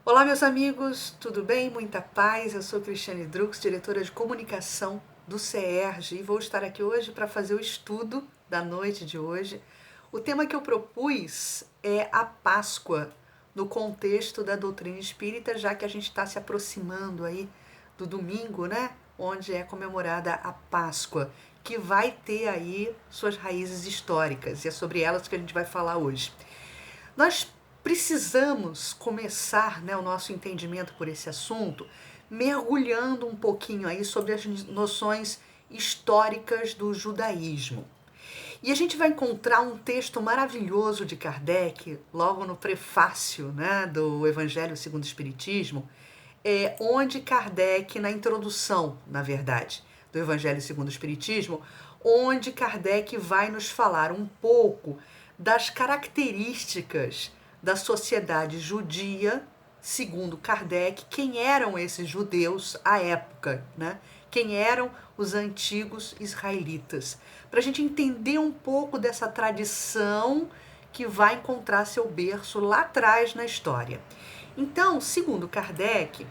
Olá, meus amigos, tudo bem? Muita paz. Eu sou Cristiane Drux, diretora de comunicação do CERJ, e vou estar aqui hoje para fazer o estudo da noite de hoje. O tema que eu propus é a Páscoa, no contexto da doutrina espírita, já que a gente está se aproximando aí do domingo, né? Onde é comemorada a Páscoa, que vai ter aí suas raízes históricas, e é sobre elas que a gente vai falar hoje. Nós precisamos começar, né, o nosso entendimento por esse assunto mergulhando um pouquinho aí sobre as noções históricas do judaísmo. E a gente vai encontrar um texto maravilhoso de Kardec, logo no prefácio, né, do Evangelho segundo o Espiritismo, onde Kardec, na introdução, na verdade, do Evangelho segundo o Espiritismo, onde Kardec vai nos falar um pouco das características da sociedade judia, segundo Kardec, quem eram esses judeus à época, né? Quem eram os antigos israelitas. Para a gente entender um pouco dessa tradição que vai encontrar seu berço lá atrás na história. Então, segundo Kardec,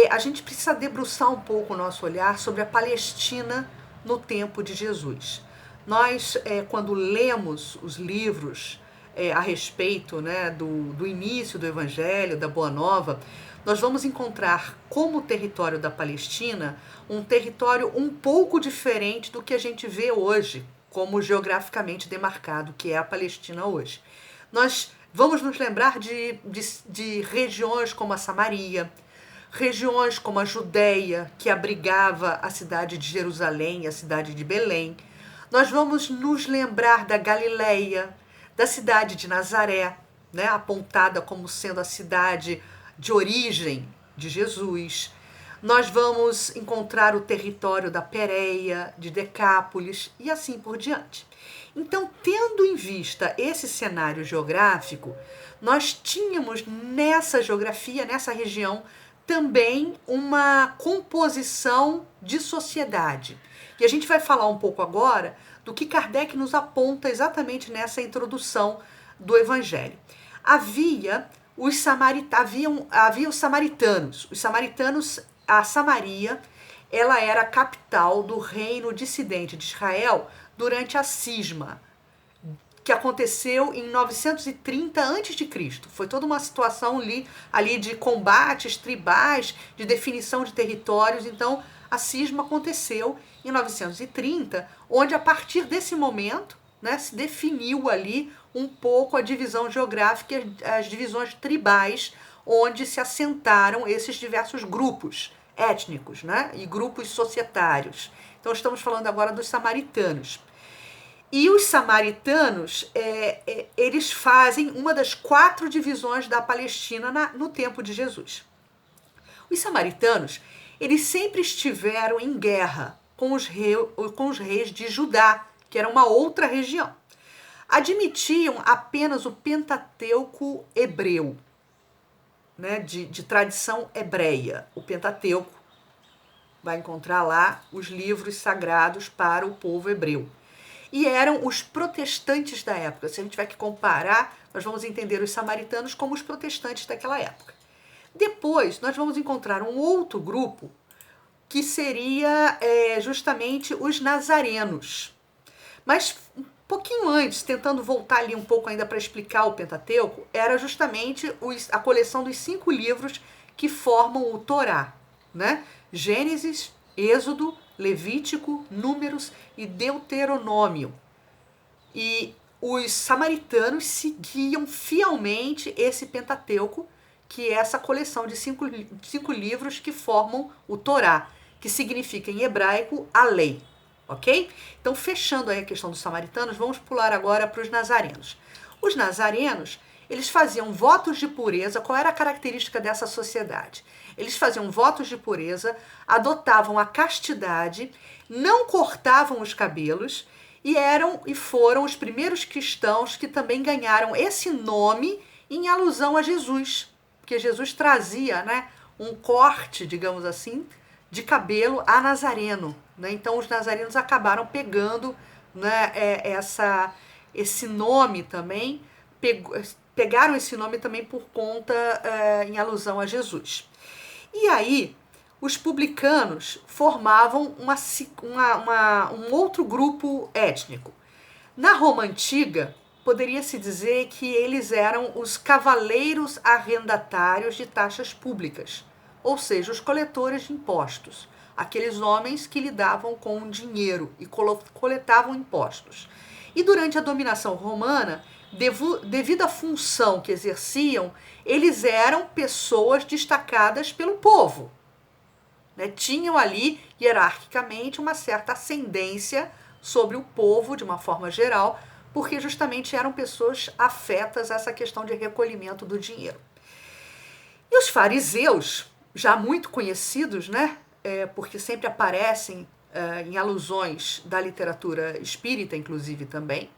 a gente precisa debruçar um pouco o nosso olhar sobre a Palestina no tempo de Jesus. Nós, quando lemos os livros a respeito, né, do início do Evangelho, da Boa Nova, nós vamos encontrar como território da Palestina um território um pouco diferente do que a gente vê hoje, como geograficamente demarcado, que é a Palestina hoje. Nós vamos nos lembrar de regiões como a Samaria, regiões como a Judéia, que abrigava a cidade de Jerusalém e a cidade de Belém. Nós vamos nos lembrar da Galileia, da cidade de Nazaré, né, apontada como sendo a cidade de origem de Jesus. Nós vamos encontrar o território da Pérea, de Decápolis e assim por diante. Então, tendo em vista esse cenário geográfico, nós tínhamos nessa geografia, nessa região, também uma composição de sociedade. E a gente vai falar um pouco agora do que Kardec nos aponta exatamente nessa introdução do Evangelho. Havia os samaritanos. Os samaritanos, a Samaria, ela era a capital do reino dissidente de Israel durante a cisma, que aconteceu em 930 a.C. Foi toda uma situação ali de combates tribais, de definição de territórios. Então, a cisma aconteceu em 930, onde a partir desse momento, né, se definiu ali um pouco a divisão geográfica, as divisões tribais, onde se assentaram esses diversos grupos étnicos, né, e grupos societários. Então, estamos falando agora dos samaritanos. E os samaritanos, eles fazem uma das 4 divisões da Palestina no tempo de Jesus. Os samaritanos, eles sempre estiveram em guerra com os reis de Judá, que era uma outra região. Admitiam apenas o Pentateuco hebreu, né, de tradição hebreia. O Pentateuco vai encontrar lá os livros sagrados para o povo hebreu. E eram os protestantes da época. Se a gente tiver que comparar, nós vamos entender os samaritanos como os protestantes daquela época. Depois, nós vamos encontrar um outro grupo que seria justamente os nazarenos. Mas um pouquinho antes, tentando voltar ali um pouco ainda para explicar o Pentateuco, era justamente a coleção dos 5 livros que formam o Torá, né? Gênesis, Êxodo, Levítico, Números e Deuteronômio. E os samaritanos seguiam fielmente esse Pentateuco, que é essa coleção de 5 livros que formam o Torá, que significa em hebraico a lei, ok? Então, fechando aí a questão dos samaritanos, vamos pular agora para os nazarenos. Os nazarenos, eles faziam votos de pureza. Qual era a característica dessa sociedade? Eles faziam votos de pureza, adotavam a castidade, não cortavam os cabelos e foram os primeiros cristãos que também ganharam esse nome em alusão a Jesus, porque Jesus trazia, né, um corte, digamos assim, de cabelo a nazareno, né? Então os nazarenos acabaram pegando, né, esse nome também, pegaram esse nome também por conta, em alusão a Jesus. E aí, os publicanos formavam um outro grupo étnico. Na Roma Antiga, poderia-se dizer que eles eram os cavaleiros arrendatários de taxas públicas, ou seja, os coletores de impostos, aqueles homens que lidavam com dinheiro e coletavam impostos. E durante a dominação romana, devido à função que exerciam, eles eram pessoas destacadas pelo povo. Né? Tinham ali, hierarquicamente, uma certa ascendência sobre o povo, de uma forma geral, porque justamente eram pessoas afetas a essa questão de recolhimento do dinheiro. E os fariseus, já muito conhecidos, né? Porque sempre aparecem em alusões da literatura espírita, inclusive também,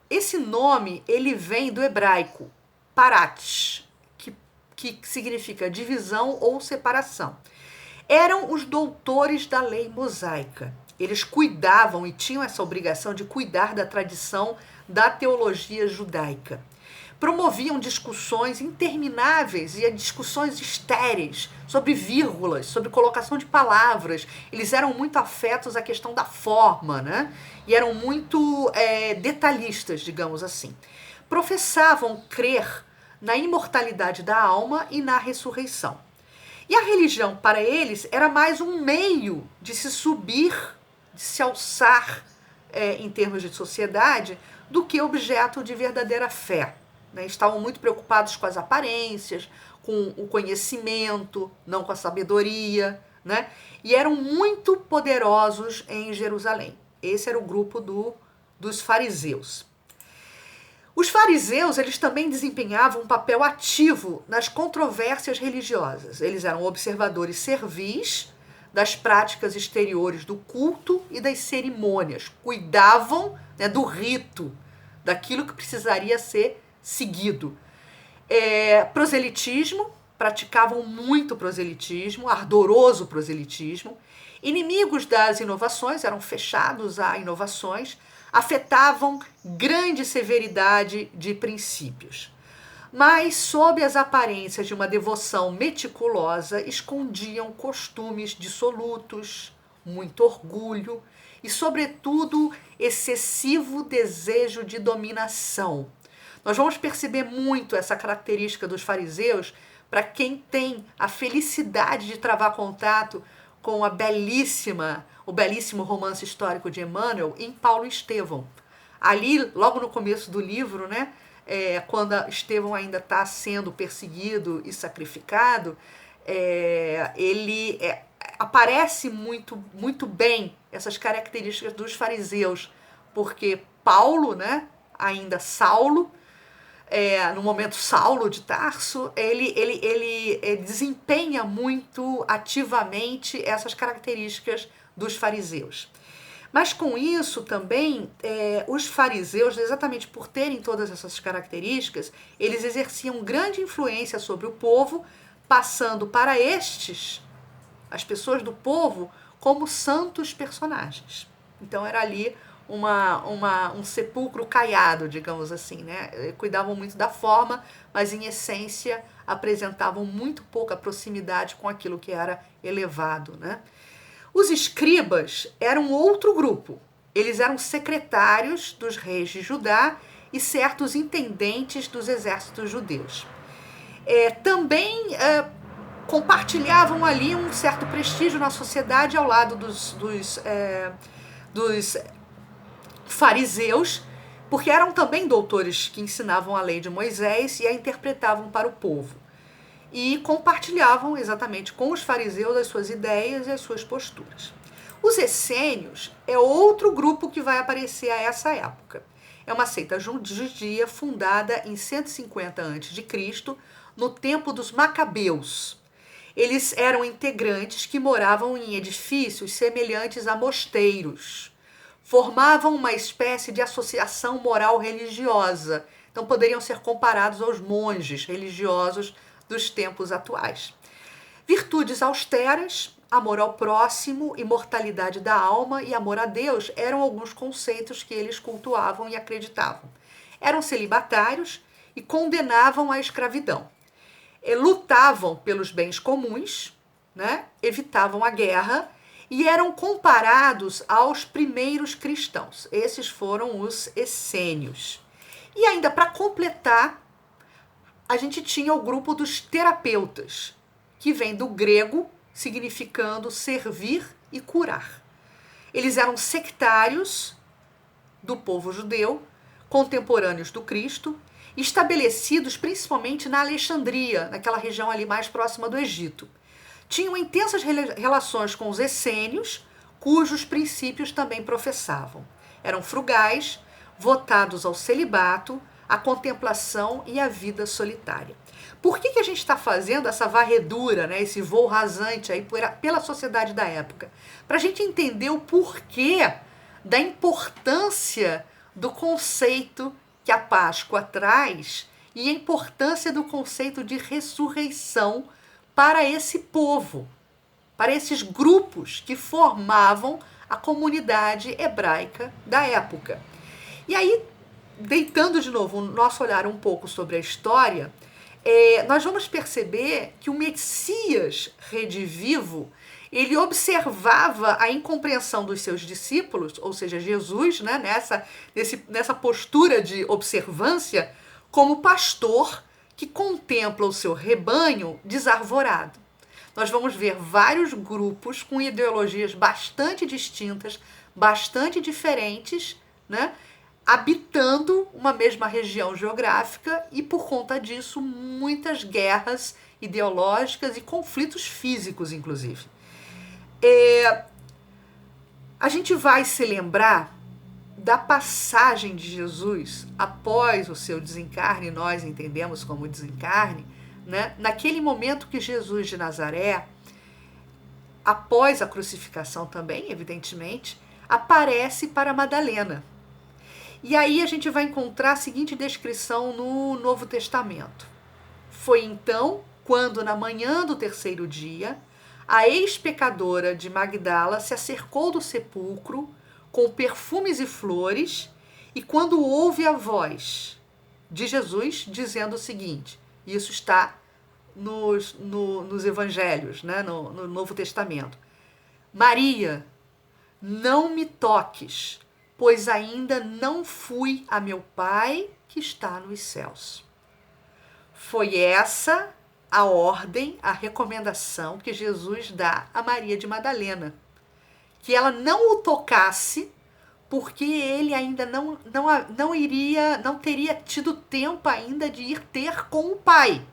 esse nome ele vem do hebraico parat, que significa divisão ou separação. Eram os doutores da lei mosaica. Eles cuidavam e tinham essa obrigação de cuidar da tradição da teologia judaica. Promoviam discussões intermináveis e discussões estéreis sobre vírgulas, sobre colocação de palavras. Eles eram muito afetos à questão da forma, né? E eram muito detalhistas, digamos assim. Professavam crer na imortalidade da alma e na ressurreição. E a religião, para eles, era mais um meio de se subir, de se alçar em termos de sociedade, do que objeto de verdadeira fé. Né? Estavam muito preocupados com as aparências, com o conhecimento, não com a sabedoria, né? E eram muito poderosos em Jerusalém. Esse era o grupo dos fariseus. Os fariseus, eles também desempenhavam um papel ativo nas controvérsias religiosas. Eles eram observadores servis das práticas exteriores do culto e das cerimônias. Cuidavam, né, do rito, daquilo que precisaria ser seguido. Proselitismo, praticavam muito proselitismo, ardoroso proselitismo. Inimigos das inovações, eram fechados a inovações, afetavam grande severidade de princípios. Mas, sob as aparências de uma devoção meticulosa, escondiam costumes dissolutos, muito orgulho e, sobretudo, excessivo desejo de dominação. Nós vamos perceber muito essa característica dos fariseus para quem tem a felicidade de travar contato com o belíssimo romance histórico de Emmanuel em Paulo e Estevão. Ali, logo no começo do livro, né, quando Estevão ainda está sendo perseguido e sacrificado, ele aparece muito bem essas características dos fariseus, porque Paulo, né, ainda Saulo, no momento Saulo de Tarso, ele desempenha muito ativamente essas características dos fariseus. Mas com isso também, os fariseus, exatamente por terem todas essas características, eles exerciam grande influência sobre o povo, passando para as pessoas do povo, como santos personagens. Então era ali um sepulcro caiado, digamos assim, né? Cuidavam muito da forma, mas em essência apresentavam muito pouca proximidade com aquilo que era elevado, né? Os escribas eram outro grupo. Eles eram secretários dos reis de Judá e certos intendentes dos exércitos judeus. Também compartilhavam ali um certo prestígio na sociedade ao lado dos fariseus, porque eram também doutores que ensinavam a lei de Moisés e a interpretavam para o povo. E compartilhavam exatamente com os fariseus as suas ideias e as suas posturas. Os essênios é outro grupo que vai aparecer a essa época. É uma seita judia fundada em 150 a.C., no tempo dos Macabeus. Eles eram integrantes que moravam em edifícios semelhantes a mosteiros. Formavam uma espécie de associação moral religiosa. Então poderiam ser comparados aos monges religiosos dos tempos atuais. Virtudes austeras, amor ao próximo, imortalidade da alma e amor a Deus eram alguns conceitos que eles cultuavam e acreditavam. eram celibatários e condenavam a escravidão. Lutavam pelos bens comuns, né? Evitavam a guerra e eram comparados aos primeiros cristãos. Esses foram os essênios. E ainda para completar, a gente tinha o grupo dos terapeutas, que vem do grego, significando servir e curar. Eles eram sectários do povo judeu, contemporâneos do Cristo, estabelecidos principalmente na Alexandria, naquela região ali mais próxima do Egito. Tinham intensas relações com os essênios, cujos princípios também professavam. Eram frugais, votados ao celibato, à contemplação e à vida solitária. Por que a gente está fazendo essa varredura, né, esse voo rasante aí pela sociedade da época? Para a gente entender o porquê da importância do conceito que a Páscoa traz e a importância do conceito de ressurreição para esse povo, para esses grupos que formavam a comunidade hebraica da época. E aí, deitando de novo o nosso olhar um pouco sobre a história, nós vamos perceber que o Messias redivivo, ele observava a incompreensão dos seus discípulos, ou seja, Jesus, né, nessa postura de observância, como pastor que contempla o seu rebanho desarvorado. Nós vamos ver vários grupos com ideologias bastante distintas, bastante diferentes, né, habitando uma mesma região geográfica e, por conta disso, muitas guerras ideológicas e conflitos físicos, inclusive. A gente vai se lembrar da passagem de Jesus após o seu desencarne, nós entendemos como desencarne, né? Naquele momento que Jesus de Nazaré, após a crucificação também, evidentemente, aparece para Madalena. E aí a gente vai encontrar a seguinte descrição no Novo Testamento. Foi então, quando na manhã do terceiro dia, a ex-pecadora de Magdala se acercou do sepulcro com perfumes e flores, e quando ouve a voz de Jesus dizendo o seguinte, isso está nos evangelhos, né, no Novo Testamento: Maria, não me toques, pois ainda não fui a meu Pai que está nos céus. Foi essa a ordem, a recomendação que Jesus dá a Maria de Madalena, que ela não o tocasse, porque ele ainda não teria tido tempo ainda de ir ter com o Pai,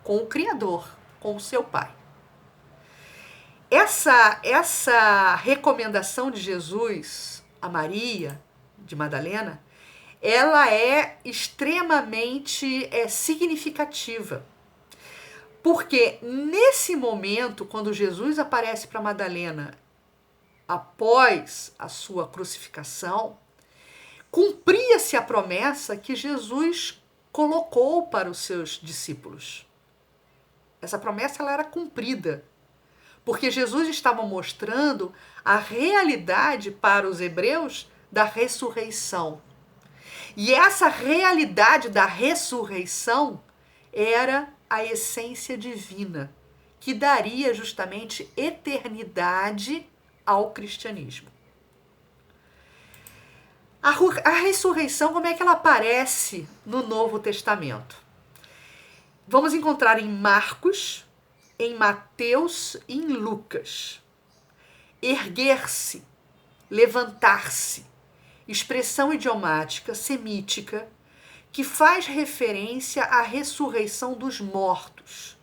com o Criador, com o seu Pai. Essa recomendação de Jesus a Maria de Madalena, ela é extremamente significativa. Porque nesse momento, quando Jesus aparece para Madalena após a sua crucificação, cumpria-se a promessa que Jesus colocou para os seus discípulos. Essa promessa ela era cumprida, porque Jesus estava mostrando a realidade para os hebreus da ressurreição. E essa realidade da ressurreição era a essência divina, que daria justamente eternidade ao cristianismo. A ressurreição, como é que ela aparece no Novo Testamento? Vamos encontrar em Marcos, em Mateus e em Lucas. Erguer-se, levantar-se, expressão idiomática, semítica, que faz referência à ressurreição dos mortos.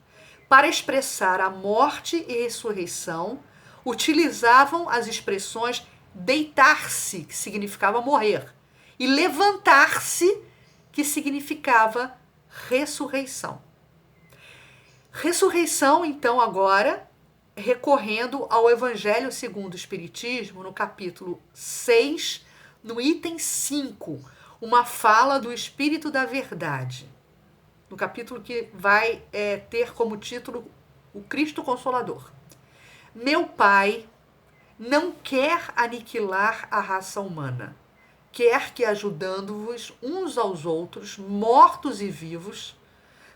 Para expressar a morte e ressurreição, utilizavam as expressões deitar-se, que significava morrer, e levantar-se, que significava ressurreição. Ressurreição, então, agora, recorrendo ao Evangelho segundo o Espiritismo, no capítulo 6, no item 5, uma fala do Espírito da Verdade, no capítulo que vai ter como título o Cristo Consolador. Meu Pai não quer aniquilar a raça humana, quer que ajudando-vos uns aos outros, mortos e vivos,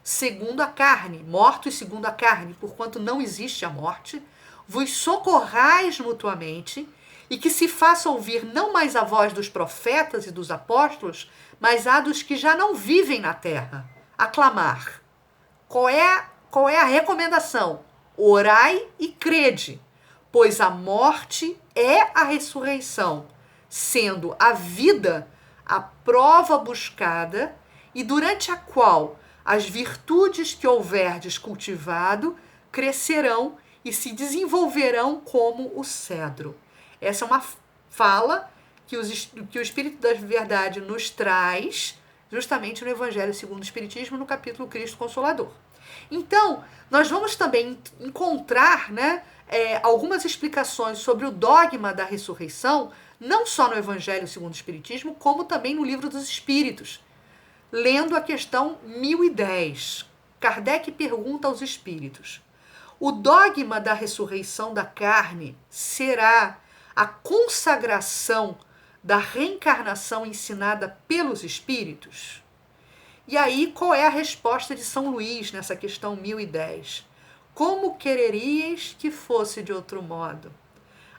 segundo a carne, mortos segundo a carne, porquanto não existe a morte, vos socorrais mutuamente, e que se faça ouvir não mais a voz dos profetas e dos apóstolos, mas a dos que já não vivem na terra. Aclamar. Qual é a recomendação? Orai e crede, pois a morte é a ressurreição, sendo a vida a prova buscada e durante a qual as virtudes que houverdes cultivado crescerão e se desenvolverão como o cedro. Essa é uma fala que o Espírito da Verdade nos traz justamente no Evangelho segundo o Espiritismo, no capítulo Cristo Consolador. Então, nós vamos também encontrar, algumas explicações sobre o dogma da ressurreição, não só no Evangelho segundo o Espiritismo, como também no Livro dos Espíritos. Lendo a questão 1010, Kardec pergunta aos espíritos: o dogma da ressurreição da carne será a consagração da reencarnação ensinada pelos espíritos? E aí, qual é a resposta de São Luís nessa questão 1010? Como quereríeis que fosse de outro modo?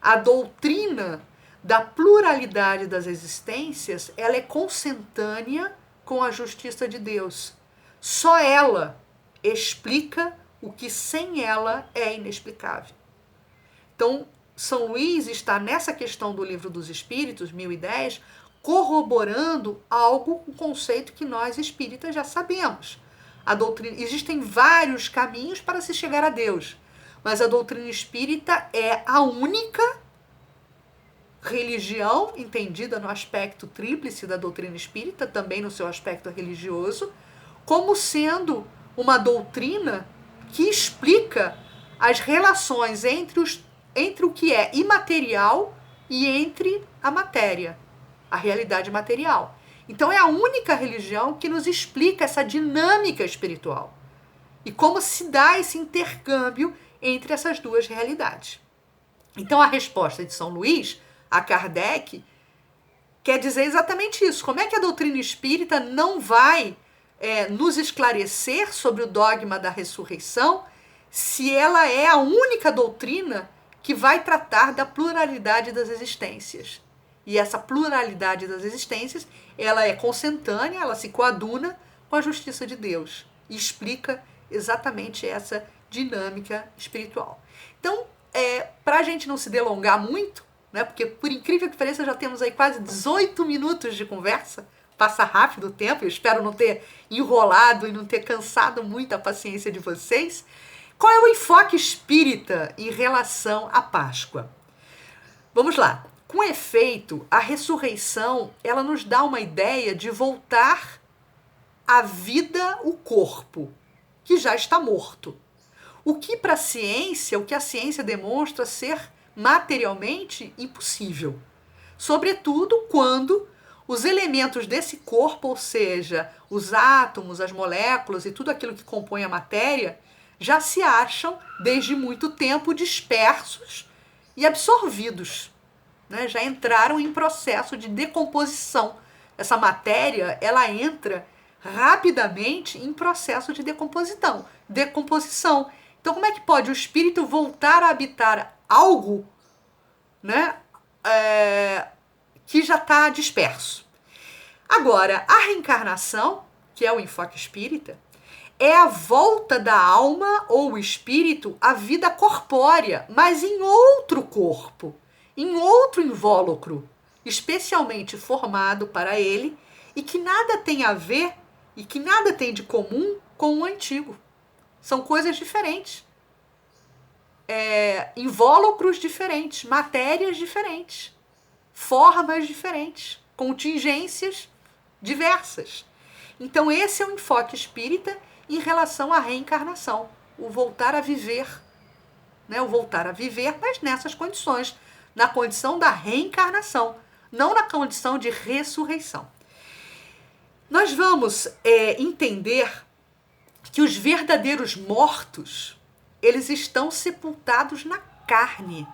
A doutrina da pluralidade das existências, ela é consentânea com a justiça de Deus. Só ela explica o que sem ela é inexplicável. Então, São Luís está nessa questão do Livro dos Espíritos, 1010, corroborando um conceito que nós espíritas já sabemos. A doutrina, existem vários caminhos para se chegar a Deus, mas a doutrina espírita é a única religião entendida no aspecto tríplice da doutrina espírita, também no seu aspecto religioso, como sendo uma doutrina que explica as relações entre o que é imaterial e entre a matéria, a realidade material. Então é a única religião que nos explica essa dinâmica espiritual e como se dá esse intercâmbio entre essas duas realidades. Então a resposta de São Luís a Kardec quer dizer exatamente isso. Como é que a doutrina espírita não vai nos esclarecer sobre o dogma da ressurreição se ela é a única doutrina que vai tratar da pluralidade das existências? E essa pluralidade das existências, ela é consentânea, ela se coaduna com a justiça de Deus e explica exatamente essa dinâmica espiritual. Então, para a gente não se delongar muito, porque por incrível que pareça já temos aí quase 18 minutos de conversa, passa rápido o tempo, eu espero não ter enrolado e não ter cansado muito a paciência de vocês. Qual é o enfoque espírita em relação à Páscoa? Vamos lá. Com efeito, a ressurreição, ela nos dá uma ideia de voltar à vida o corpo, que já está morto. O que para a ciência, o que a ciência demonstra ser materialmente impossível. Sobretudo quando os elementos desse corpo, ou seja, os átomos, as moléculas e tudo aquilo que compõe a matéria, já se acham desde muito tempo dispersos e absorvidos. Já entraram em processo de decomposição. Essa matéria, ela entra rapidamente em processo de decomposição. Então, como é que pode o espírito voltar a habitar algo, que já está disperso? Agora, a reencarnação, que é o enfoque espírita, é a volta da alma ou espírito à vida corpórea, mas em outro corpo, em outro invólucro, especialmente formado para ele e que nada tem a ver e que nada tem de comum com o antigo. São coisas diferentes. Invólucros diferentes, matérias diferentes, formas diferentes, contingências diversas. Então esse é o enfoque espírita em relação à reencarnação, o voltar a viver, o voltar a viver, mas nessas condições, na condição da reencarnação, não na condição de ressurreição. Nós vamos entender que os verdadeiros mortos, eles estão sepultados na carne.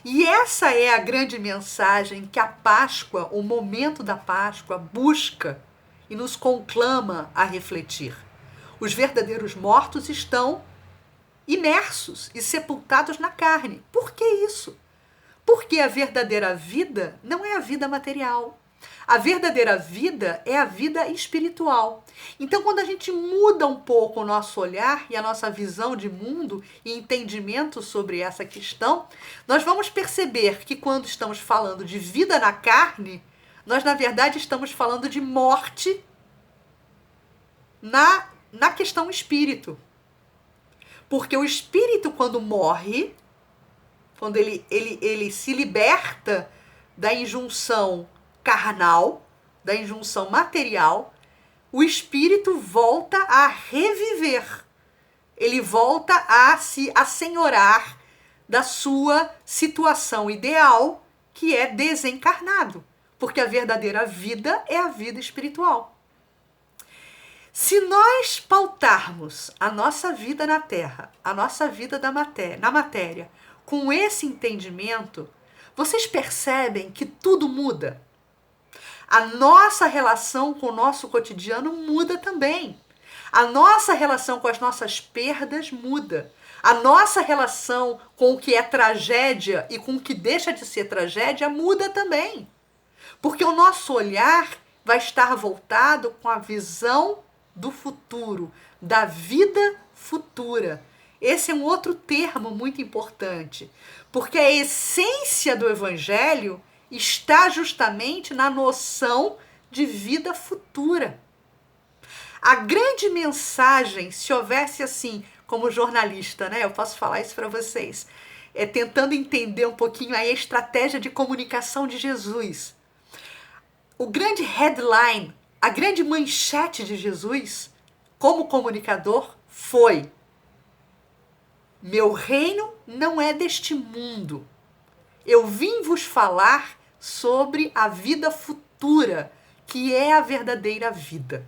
E essa é a grande mensagem que a Páscoa, o momento da Páscoa, busca e nos conclama a refletir. Os verdadeiros mortos estão imersos e sepultados na carne. Por que isso? Porque a verdadeira vida não é a vida material. A verdadeira vida é a vida espiritual. Então, quando a gente muda um pouco o nosso olhar e a nossa visão de mundo e entendimento sobre essa questão, nós vamos perceber que quando estamos falando de vida na carne, nós, na verdade, estamos falando de morte na questão espírito. Porque o espírito, quando morre, quando ele se liberta da injunção carnal, da injunção material, o espírito volta a reviver. Ele volta a se assenhorar da sua situação ideal, que é desencarnado. Porque a verdadeira vida é a vida espiritual. Se nós pautarmos a nossa vida na Terra, a nossa vida na matéria, com esse entendimento, vocês percebem que tudo muda. A nossa relação com o nosso cotidiano muda também. A nossa relação com as nossas perdas muda. A nossa relação com o que é tragédia e com o que deixa de ser tragédia muda também. Porque o nosso olhar vai estar voltado com a visão do futuro, da vida futura. Esse é um outro termo muito importante, porque a essência do Evangelho está justamente na noção de vida futura. A grande mensagem, se houvesse assim, como jornalista, né, eu posso falar isso para vocês, tentando entender um pouquinho aí a estratégia de comunicação de Jesus. O grande headline, a grande manchete de Jesus, como comunicador, foi: meu reino não é deste mundo. Eu vim vos falar sobre a vida futura, que é a verdadeira vida.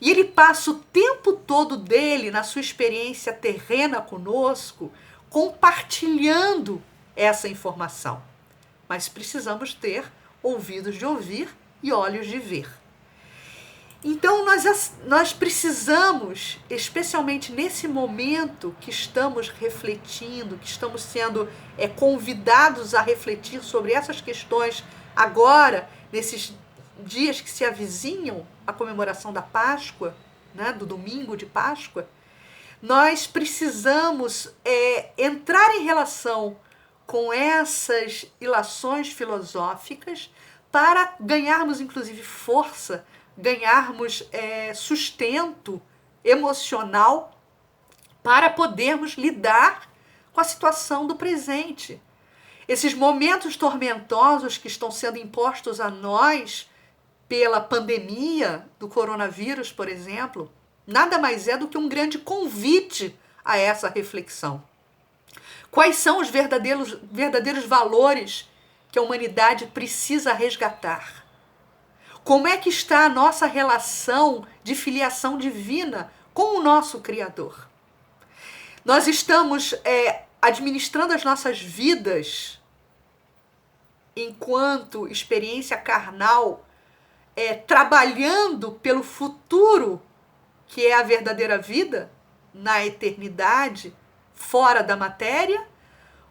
E ele passa o tempo todo dele, na sua experiência terrena conosco, compartilhando essa informação. Mas precisamos ter ouvidos de ouvir e olhos de ver. Então, nós precisamos, especialmente nesse momento que estamos refletindo, que estamos sendo convidados a refletir sobre essas questões agora, nesses dias que se avizinham a comemoração da Páscoa, né, do domingo de Páscoa, nós precisamos entrar em relação com essas ilações filosóficas para ganharmos, inclusive, força, ganharmos sustento emocional para podermos lidar com a situação do presente. Esses momentos tormentosos que estão sendo impostos a nós pela pandemia do coronavírus, por exemplo, nada mais é do que um grande convite a essa reflexão. Quais são os verdadeiros valores que a humanidade precisa resgatar? Como é que está a nossa relação de filiação divina com o nosso Criador? Nós estamos administrando as nossas vidas enquanto experiência carnal, trabalhando pelo futuro, que é a verdadeira vida, na eternidade, fora da matéria?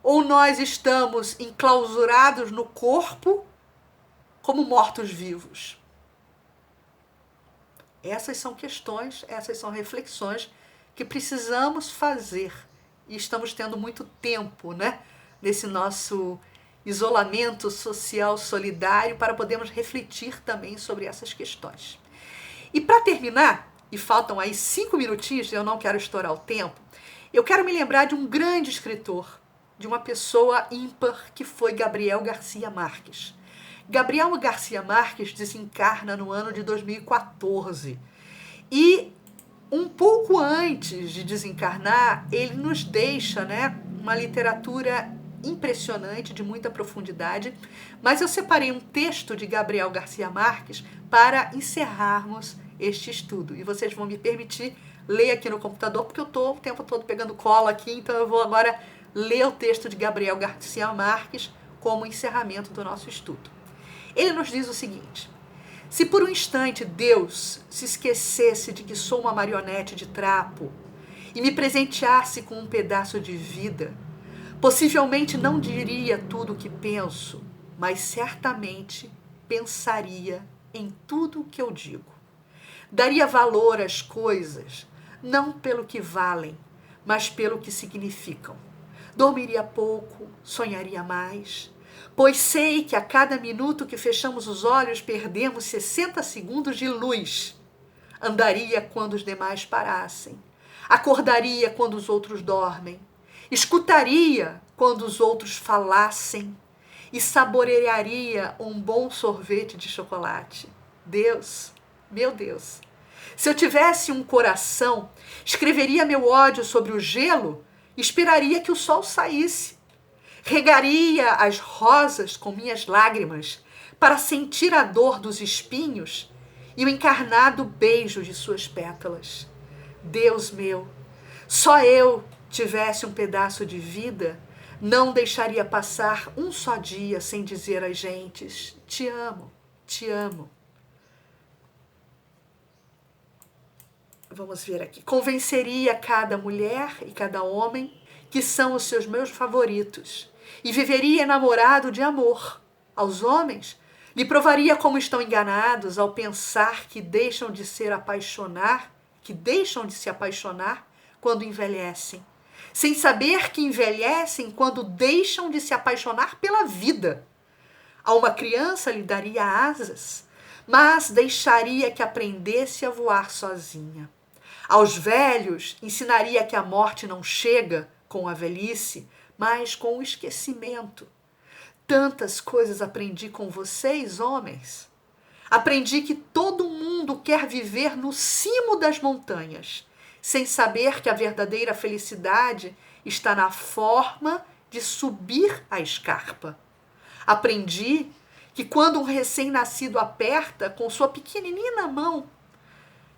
Ou nós estamos enclausurados no corpo como mortos-vivos? Essas são questões, essas são reflexões que precisamos fazer. E estamos tendo muito tempo, né, nesse nosso isolamento social solidário para podermos refletir também sobre essas questões. E para terminar, e faltam aí 5 minutinhos, eu não quero estourar o tempo, eu quero me lembrar de um grande escritor, de uma pessoa ímpar que foi Gabriel Garcia Marques. Gabriel Garcia Marques desencarna no ano de 2014 e um pouco antes de desencarnar, ele nos deixa, né, uma literatura impressionante, de muita profundidade, mas eu separei um texto de Gabriel Garcia Marques para encerrarmos este estudo. E vocês vão me permitir ler aqui no computador, porque eu estou o tempo todo pegando cola aqui, então eu vou agora ler o texto de Gabriel Garcia Marques como encerramento do nosso estudo. Ele nos diz o seguinte: se por um instante Deus se esquecesse de que sou uma marionete de trapo e me presenteasse com um pedaço de vida, possivelmente não diria tudo o que penso, mas certamente pensaria em tudo o que eu digo. Daria valor às coisas, não pelo que valem, mas pelo que significam. Dormiria pouco, sonharia mais, pois sei que a cada minuto que fechamos os olhos perdemos 60 segundos de luz. Andaria quando os demais parassem, acordaria quando os outros dormem, escutaria quando os outros falassem e saborearia um bom sorvete de chocolate. Deus, meu Deus, se eu tivesse um coração, escreveria meu ódio sobre o gelo e esperaria que o sol saísse. Regaria as rosas com minhas lágrimas para sentir a dor dos espinhos e o encarnado beijo de suas pétalas. Deus meu, só eu tivesse um pedaço de vida, não deixaria passar um só dia sem dizer às gentes: te amo, te amo. Vamos ver aqui. Convenceria cada mulher e cada homem que são os seus meus favoritos e viveria enamorado de amor. Aos homens, lhe provaria como estão enganados ao pensar que deixam de se apaixonar quando envelhecem, sem saber que envelhecem quando deixam de se apaixonar pela vida. A uma criança lhe daria asas, mas deixaria que aprendesse a voar sozinha. Aos velhos, ensinaria que a morte não chega com a velhice, mas com o esquecimento. Tantas coisas aprendi com vocês, homens. Aprendi que todo mundo quer viver no cimo das montanhas, sem saber que a verdadeira felicidade está na forma de subir a escarpa. Aprendi que quando um recém-nascido aperta com sua pequenina mão,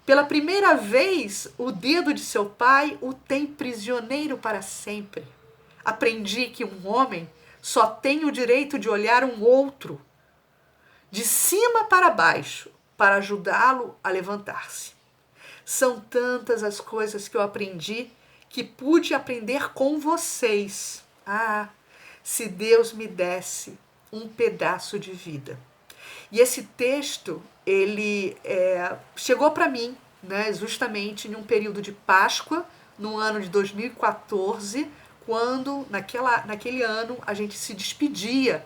pela primeira vez, o dedo de seu pai o tem prisioneiro para sempre. Aprendi que um homem só tem o direito de olhar um outro de cima para baixo para ajudá-lo a levantar-se. São tantas as coisas que eu aprendi que pude aprender com vocês. Ah, se Deus me desse um pedaço de vida. E esse texto, ele chegou para mim, né, justamente em um período de Páscoa, no ano de 2014, quando naquele ano a gente se despedia